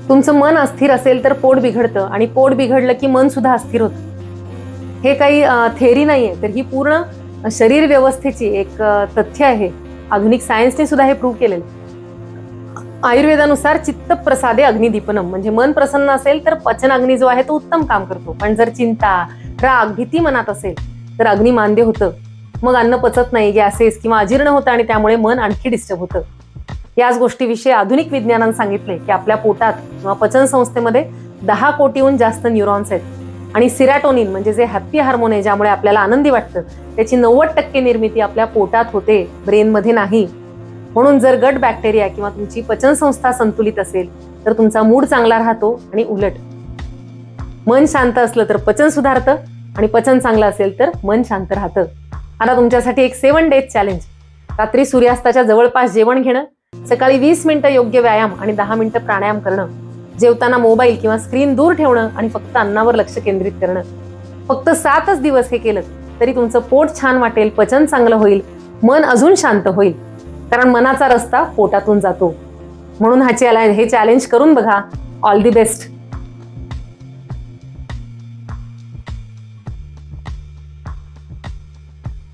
तुमचं मन अस्थिर असेल तर पोट बिघडतं आणि पोट बिघडलं की मन सुद्धा अस्थिर होतं. हे काही थेअरी नाहीये, तर ही पूर्ण शरीर व्यवस्थेची एक तथ्य आहे. आधुनिक सायन्सने सुद्धा हे प्रूव्ह केलेलं. आयुर्वेदानुसार चित्त प्रसादे अग्निदीपनम, म्हणजे मन प्रसन्न असेल तर पचन अग्नी जो आहे तो उत्तम काम करतो. पण जर चिंता, राग, भीती मनात असेल तर अग्नी मांद्य होतं. मग अन्न पचत नाही, गॅसेस किंवा अजीर्ण होतं आणि त्यामुळे मन आणखी डिस्टर्ब होतं. याच गोष्टीविषयी आधुनिक विज्ञानानं सांगितले की आपल्या पोटात किंवा पचन संस्थेमध्ये 10 कोटीहून जास्त न्यूरॉन्स आहेत आणि सिरॅटोनिन म्हणजे जे हॅप्पी हार्मोन आहे, ज्यामुळे आपल्याला आनंदी वाटतं, त्याची 90% निर्मिती आपल्या पोटात होते, ब्रेनमध्ये नाही. म्हणून जर गट बॅक्टेरिया किंवा तुमची पचन संस्था संतुलित असेल तर तुमचा मूड चांगला राहतो आणि उलट. मन शांत असलं तर पचन सुधारतं आणि पचन चांगलं असेल तर मन शांत राहतं. आता तुमच्यासाठी एक 7 डेज चॅलेंज. रात्री सूर्यास्ताच्या जवळपास जेवण घेणं, सकाळी 20 मिनिटं योग्य व्यायाम आणि 10 मिनिटं प्राणायाम करणं, जेवताना मोबाईल किंवा स्क्रीन दूर ठेवणं आणि फक्त अन्नावर लक्ष केंद्रित करणं. फक्त 7च दिवस हे केलं तरी तुमचं पोट छान वाटेल, पचन चांगलं होईल, मन अजून शांत होईल. कारण मनाचा रस्ता पोटातून जातो. म्हणून हे चॅलेंज करून बघा. All the best.